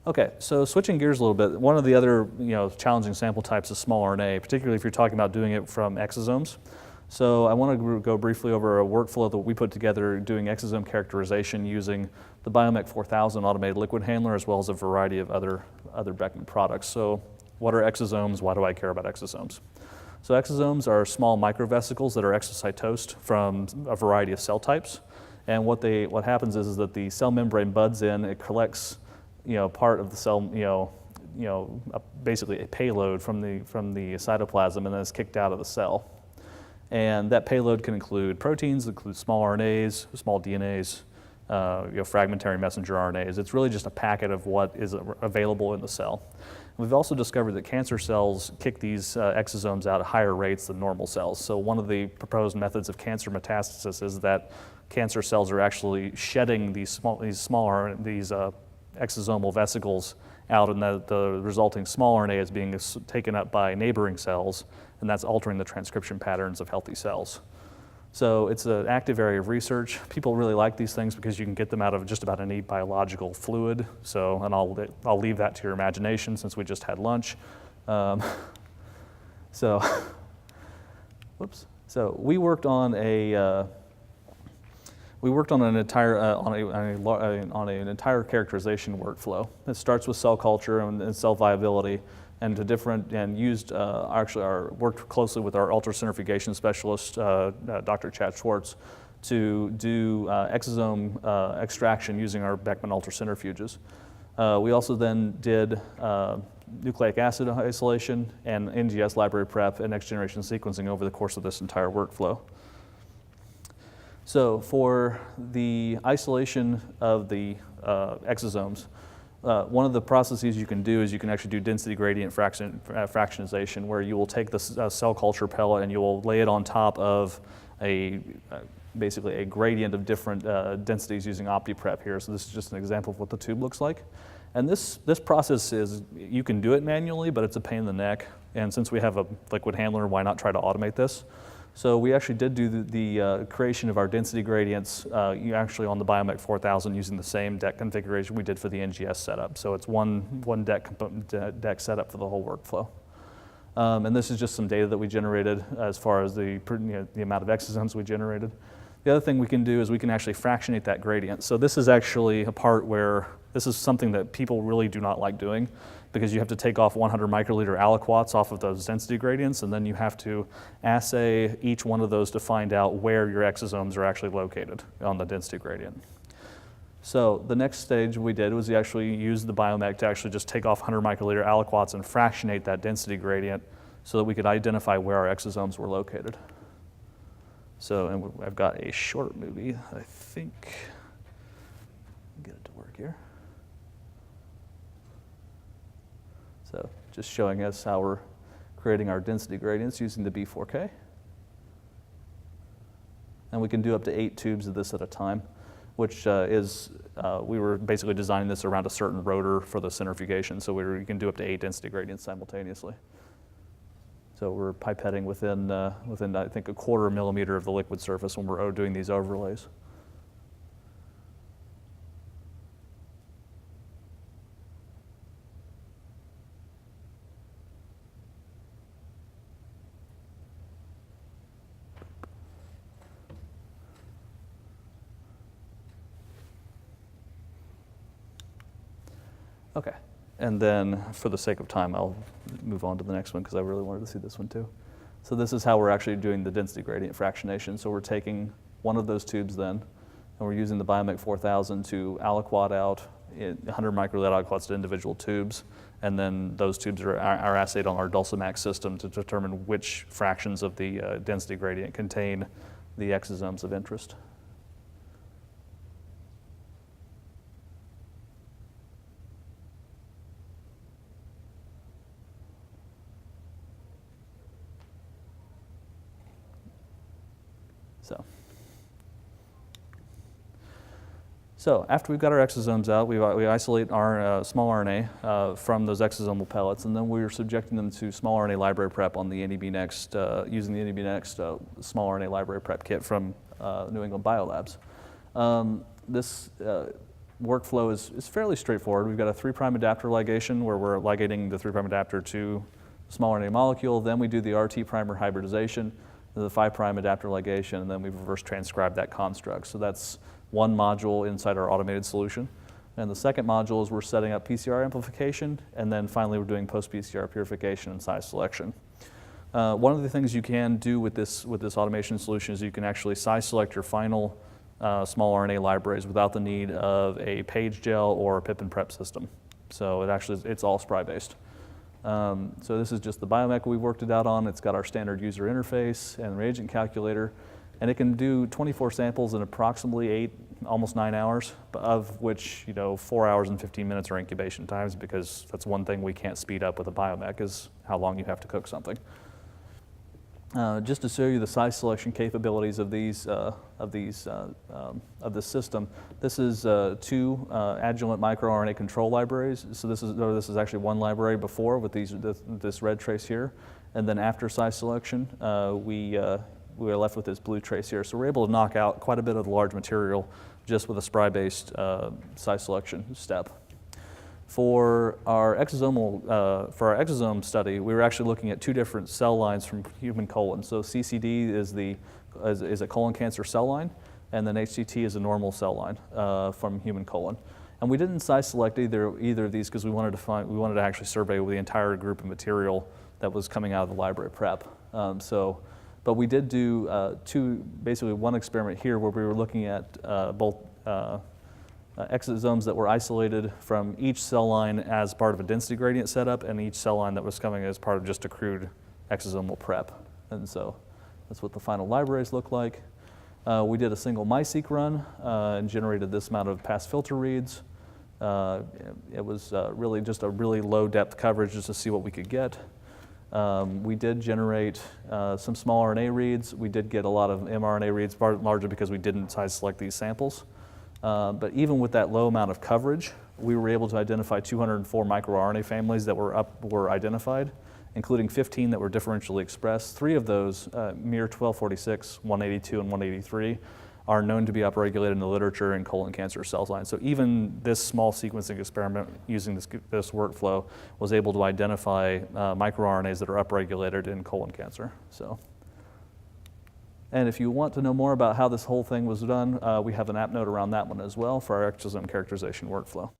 Okay, so switching gears a little bit, one of the other challenging sample types is small RNA, particularly if you're talking about doing it from exosomes. So I want to go briefly over a workflow that we put together doing exosome characterization using the Biomek 4000 automated liquid handler as well as a variety of other Beckman products. So what are exosomes? Why do I care about exosomes? So exosomes are small microvesicles that are exocytosed from a variety of cell types. And what happens is that the cell membrane buds in, it collects part of the cell, basically a payload from the cytoplasm, and then it's kicked out of the cell. And that payload can include proteins, include small RNAs, small DNAs, fragmentary messenger RNAs. It's really just a packet of what is available in the cell. We've also discovered that cancer cells kick these exosomes out at higher rates than normal cells. So one of the proposed methods of cancer metastasis is that cancer cells are actually shedding these exosomal vesicles out, and the resulting small RNA is being taken up by neighboring cells, and that's altering the transcription patterns of healthy cells. So it's an active area of research. People really like these things because you can get them out of just about any biological fluid. So, and I'll leave that to your imagination since we just had lunch. Whoops. So we worked on an entire characterization workflow. It starts with cell culture and cell viability, and worked closely with our ultracentrifugation specialist, Dr. Chad Schwartz, to do exosome extraction using our Beckman ultracentrifuges. We also then did nucleic acid isolation and NGS library prep and next generation sequencing over the course of this entire workflow. So for the isolation of the exosomes, one of the processes you can do is you can actually do density gradient fractionation, where you will take the cell culture pellet and you will lay it on top of basically a gradient of different densities using OptiPrep here. So this is just an example of what the tube looks like. And this process you can do it manually, but it's a pain in the neck. And since we have a liquid handler, why not try to automate this? So we actually did do the creation of our density gradients actually on the Biomek 4000 using the same deck configuration we did for the NGS setup. So it's one deck setup for the whole workflow. And this is just some data that we generated as far as the amount of exosomes we generated. The other thing we can do is we can actually fractionate that gradient. So this is actually a part where this is something that people really do not like doing, because you have to take off 100 microliter aliquots off of those density gradients, and then you have to assay each one of those to find out where your exosomes are actually located on the density gradient. So the next stage we did was we actually used the Biomek to actually just take off 100 microliter aliquots and fractionate that density gradient so that we could identify where our exosomes were located. So, and I've got a short movie, I think. Get it to work here. So just showing us how we're creating our density gradients using the B4K. And we can do up to 8 tubes of this at a time, which we were basically designing this around a certain rotor for the centrifugation, so we can do up to 8 density gradients simultaneously. So we're pipetting within I think a 1/4 millimeter of the liquid surface when we're doing these overlays. Okay, and then for the sake of time, I'll move on to the next one because I really wanted to see this one too. So this is how we're actually doing the density gradient fractionation. So we're taking one of those tubes then, and we're using the Biomek 4000 to aliquot out 100 microliter aliquots to individual tubes, and then those tubes are assayed on our Dulcimax system to determine which fractions of the density gradient contain the exosomes of interest. So after we've got our exosomes out, we isolate our small RNA from those exosomal pellets, and then we're subjecting them to small RNA library prep on the NEBNext, using the NEBNext small RNA library prep kit from New England Biolabs. workflow is fairly straightforward. We've got a 3' adapter ligation where we're ligating the 3' adapter to small RNA molecule. Then we do the RT primer hybridization, the 5' adapter ligation, and then we reverse transcribe that construct. So that's one module inside our automated solution. And the second module is we're setting up PCR amplification, and then finally we're doing post-PCR purification and size selection. One of the things you can do with this automation solution is you can actually size select your final small RNA libraries without the need of a page gel or a pip and prep system. So it's all spry based. So this is just the Biomek we've worked it out on. It's got our standard user interface and reagent calculator, and it can do 24 samples in approximately 8, almost 9 hours, of which 4 hours and 15 minutes are incubation times, because that's one thing we can't speed up with a Biomek is how long you have to cook something. Just to show you the size selection capabilities of this system, this is 2 adjuvant microRNA control libraries. So this is actually one library before with this red trace here, and then after size selection, we are left with this blue trace here. So we're able to knock out quite a bit of the large material just with a spry-based size selection step. For our exosome study, we were actually looking at 2 different cell lines from human colon. So CCD is a colon cancer cell line, and then HCT is a normal cell line from human colon. And we didn't size select either of these because we wanted to actually survey the entire group of material that was coming out of the library prep. But we did do basically one experiment here where we were looking at both exosomes that were isolated from each cell line as part of a density gradient setup, and each cell line that was coming as part of just a crude exosomal prep. And so that's what the final libraries look like. We did a single MySeq run and generated this amount of pass filter reads. It was really just a really low depth coverage just to see what we could get. We did generate some small RNA reads. We did get a lot of mRNA reads, largely because we didn't size select these samples. But even with that low amount of coverage, we were able to identify 204 microRNA families that were identified, including 15 that were differentially expressed. 3 of those, MIR 1246, 182, and 183, are known to be upregulated in the literature in colon cancer cell lines. So even this small sequencing experiment using this workflow was able to identify microRNAs that are upregulated in colon cancer. And if you want to know more about how this whole thing was done, we have an app note around that one as well for our exosome characterization workflow.